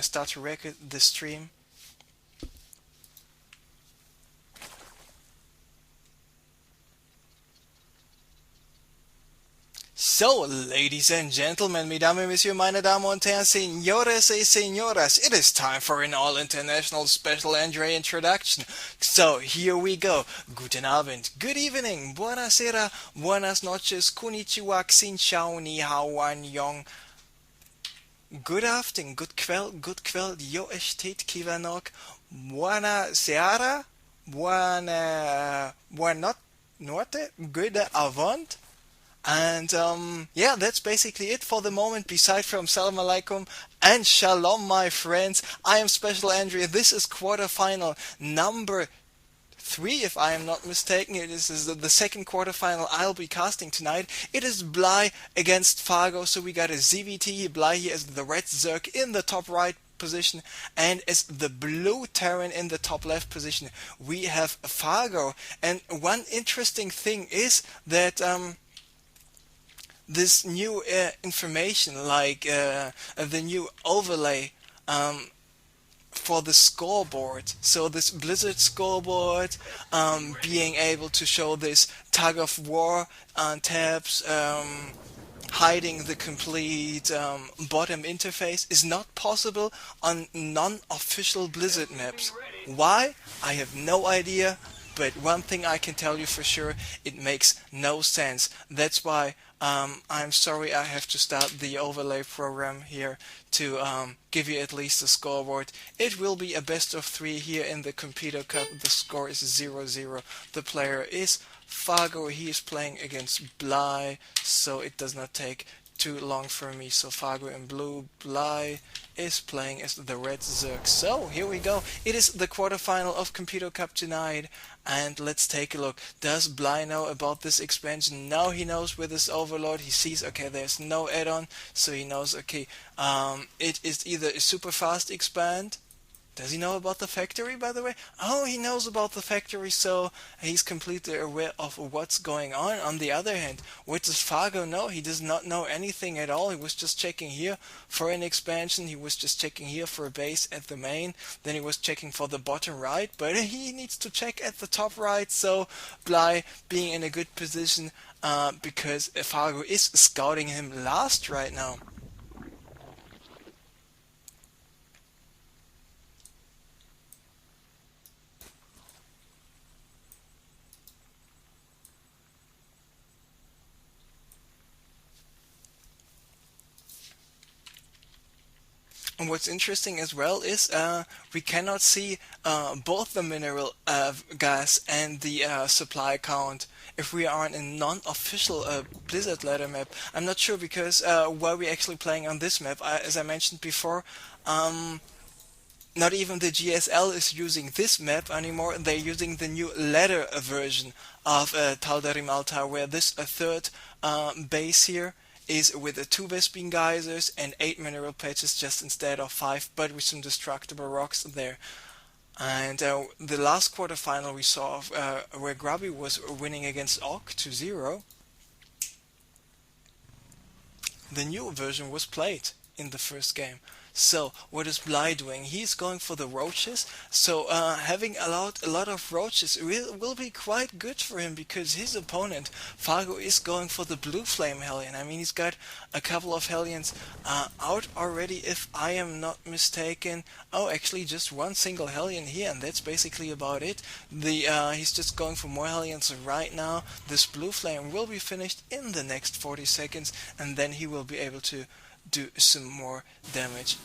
start to record the stream. So, ladies and gentlemen, mesdames et messieurs, meine Damen und Herren, señores y señoras, it is time for an all-international special Andre introduction. So, here we go. Guten Abend, good evening, buonasera, buenas noches, konnichiwa, xin chao, ni hao, annyeong. Good afternoon, good kwel, yo estet kivanok, buona seara, buona notte, good avant. And yeah, that's basically it for the moment. Beside from Salam Alaikum and Shalom, my friends. I am Special Andrea. This is quarterfinal number 3, if I am not mistaken. It is the second quarterfinal I'll be casting tonight. It is Bly against Fargo. So we got a ZVT. Bly here as the red Zerg in the top right position, and as the blue Terran in the top left position we have Fargo. And one interesting thing is that this new information, like the new overlay for the scoreboard, so this Blizzard scoreboard, being able to show this tug of war tabs, hiding the complete bottom interface, is not possible on non-official Blizzard maps. Why? I have no idea, but one thing I can tell you for sure, it makes no sense. That's why I'm sorry I have to start the overlay program here to give you at least a scoreboard. It will be a best of 3 here in the Competo Cup. The score is 0-0. The player is Fargo. He is playing against Bly, so it does not take too long for me. So Fargo in blue, Bly is playing as the red Zerg. So here we go. It is the quarterfinal of Competo Cup tonight, and let's take a look. Does Bly know about this expansion? Now he knows with this Overlord. He sees, okay, there's no add-on, so he knows, okay, it is either a super fast expand. Does he know about the factory, by the way? Oh, he knows about the factory, so he's completely aware of what's going on. On the other hand, what does Fargo know? He does not know anything at all. He was just checking here for an expansion. He was just checking here for a base at the main. Then he was checking for the bottom right, but he needs to check at the top right. So Bly being in a good position because Fargo is scouting him last right now. And what's interesting as well is we cannot see both the mineral gas and the supply count if we are on a non-official Blizzard ladder map. I'm not sure because while we're actually playing on this map, as I mentioned before, not even the GSL is using this map anymore. They're using the new ladder version of Tal'Darim Altar, where this third base here is with 2 Vespene geysers and 8 mineral patches just instead of 5, but with some destructible rocks there. And the last quarterfinal we saw where Grubby was winning against Orc 2-0, the new version was played in the first game. So what is Bly doing? He's going for the roaches. So having a lot of roaches will be quite good for him, because his opponent Fargo is going for the blue flame Hellion. I mean, he's got a couple of Hellions out already, if I am not mistaken. Oh, actually just one single Hellion here, and that's basically about it. He's just going for more Hellions right now. This blue flame will be finished in the next 40 seconds, and then he will be able to do some more damage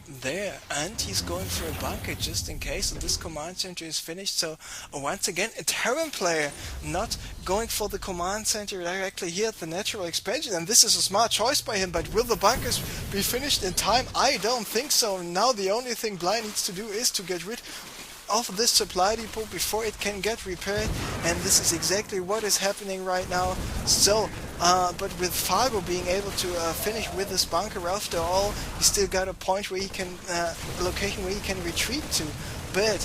there. And he's going for a bunker just in case this command center is finished. So once again, a Terran player not going for the command center directly here at the natural expansion, and this is a smart choice by him. But will the bunkers be finished in time? I don't think so. Now the only thing Bly needs to do is to get rid of this supply depot before it can get repaired, and this is exactly what is happening right now. So but with Fargo being able to finish with this bunker, after all, he still got a point where he can location where he can retreat to. But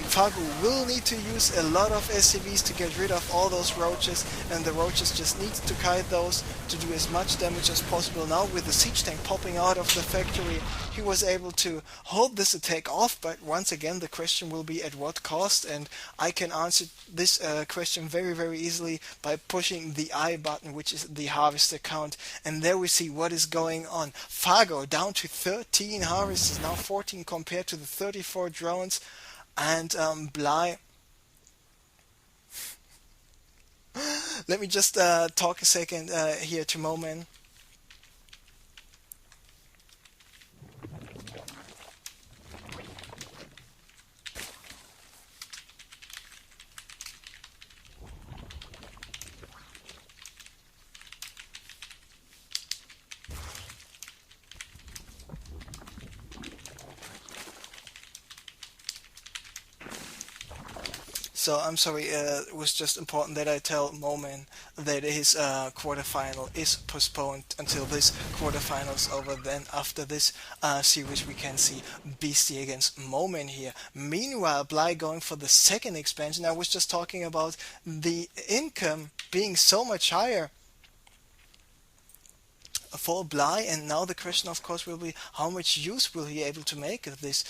Fargo will need to use a lot of SCVs to get rid of all those roaches, and the roaches just need to kite those to do as much damage as possible. Now with the siege tank popping out of the factory, he was able to hold this attack off, but once again the question will be at what cost, and I can answer this question very very easily by pushing the I button, which is the harvester count, and there we see what is going on. Fargo down to 13 harvesters, now 14 compared to the 34 drones, and Bly. Let me just talk a second here to Moman. So I'm sorry, it was just important that I tell Moman that his quarterfinal is postponed until this quarterfinal is over. Then after this series we can see Beastie against Moman here. Meanwhile, Bly going for the second expansion. I was just talking about the income being so much higher for Bly, and now the question of course will be how much use will he able to make of this.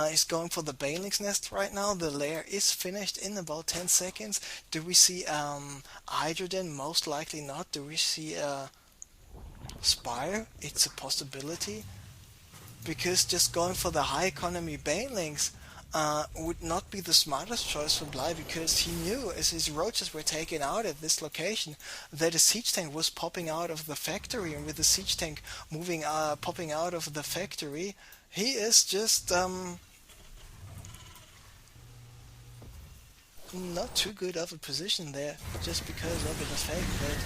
He's going for the Baneling's nest right now. The lair is finished in about 10 seconds. Do we see hydrogen? Most likely not. Do we see Spire? It's a possibility, because just going for the high economy banelings would not be the smartest choice for Bly, because he knew as his roaches were taken out at this location that a siege tank was popping out of the factory, and with the siege tank popping out of the factory, he is just not too good of a position there, just because of the fact that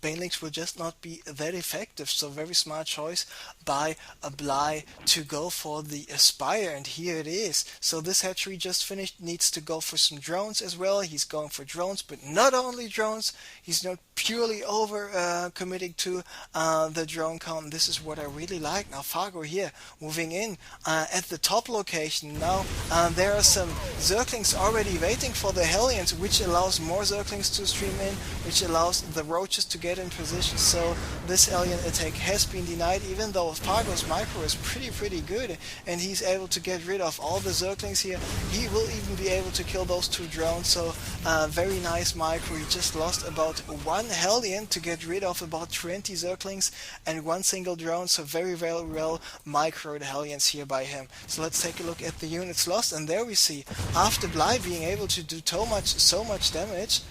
Banelings will just not be that effective. So very smart choice by a Bly to go for the Aspire, and here it is. So this hatchery just finished, needs to go for some drones as well. He's going for drones, but not only drones. He's not purely over committing to the drone count. This is what I really like. Now Fargo here moving in at the top location. Now there are some Zerglings already waiting for the Hellions, which allows more Zerglings to stream in, which allows the Roaches to get in position. So this alien attack has been denied, even though Fargo's micro is pretty good, and he's able to get rid of all the Zerglings here. He will even be able to kill those two drones. So very nice micro. He just lost about one Hellion to get rid of about 20 Zerglings and one single drone. So very well microed Hellions here by him. So let's take a look at the units lost, and there we see after Bly being able to do so much damage,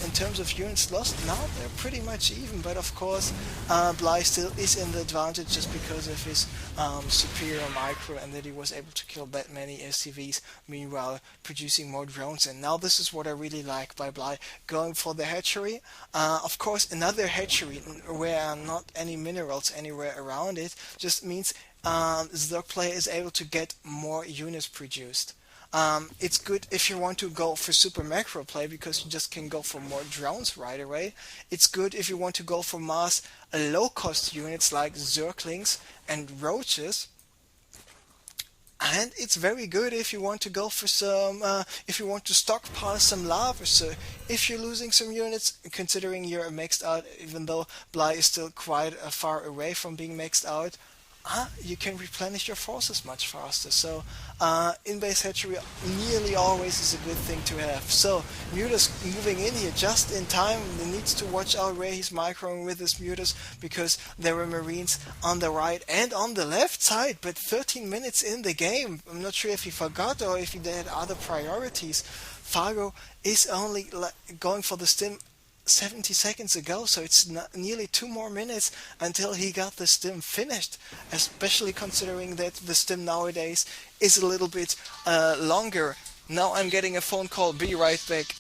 in terms of units lost, now they're pretty much even, but of course Bly still is in the advantage just because of his superior micro, and that he was able to kill that many SCVs, meanwhile producing more drones. And now this is what I really like by Bly, going for the hatchery. Of course another hatchery where not any minerals anywhere around it just means Zerg player is able to get more units produced. It's good if you want to go for super macro play, because you just can go for more drones right away. It's good if you want to go for mass low cost units like Zerglings and Roaches. And it's very good if you want to go for some, if you want to stockpile some lava. So if you're losing some units, considering you're maxed out, even though Bly is still quite far away from being maxed out, you can replenish your forces much faster. So in-base hatchery nearly always is a good thing to have. So Mutas moving in here just in time. He needs to watch out where he's microing with his Mutas, because there were Marines on the right and on the left side. But 13 minutes in the game, I'm not sure if he forgot or if he had other priorities. Fargo is only going for the stim 70 seconds ago, so it's nearly 2 more minutes until he got the stim finished, especially considering that the stim nowadays is a little bit longer. Now I'm getting a phone call. Be right back.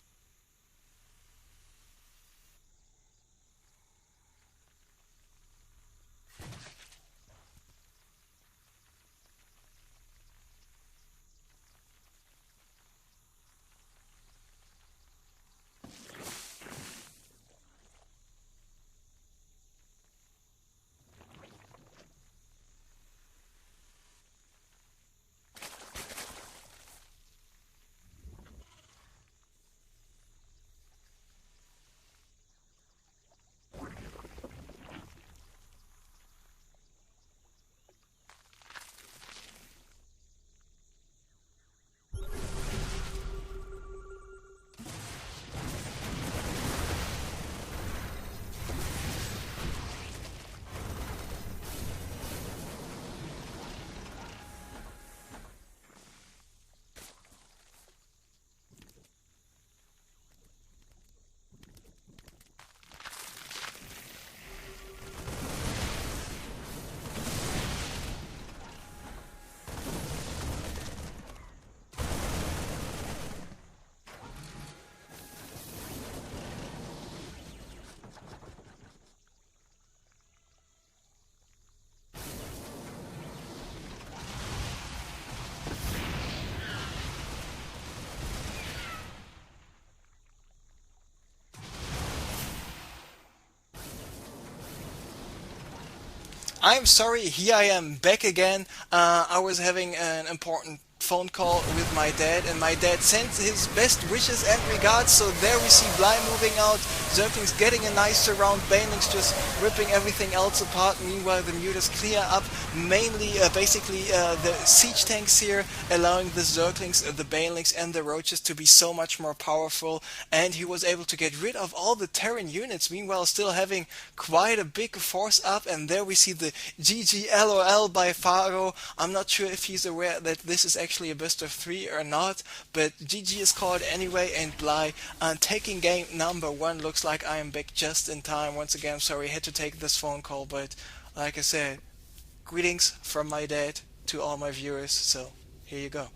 I'm sorry, here I am back again. I was having an important phone call with my dad, and my dad sent his best wishes and regards. So there we see Bly moving out, Zergling's getting a nice surround, Baneling's just ripping everything else apart. Meanwhile, the mutas clear up mainly, the siege tanks here, allowing the Zerglings, the Banelings, and the Roaches to be so much more powerful. And he was able to get rid of all the Terran units, meanwhile still having quite a big force up. And there we see the GG LOL by Fargo. I'm not sure if he's aware that this is actually a best of three or not, but GG is called anyway. And Bly taking game number one. Looks like I am back just in time. Once again, I'm sorry I had to take this phone call, but like I said, greetings from my dad to all my viewers. So here you go.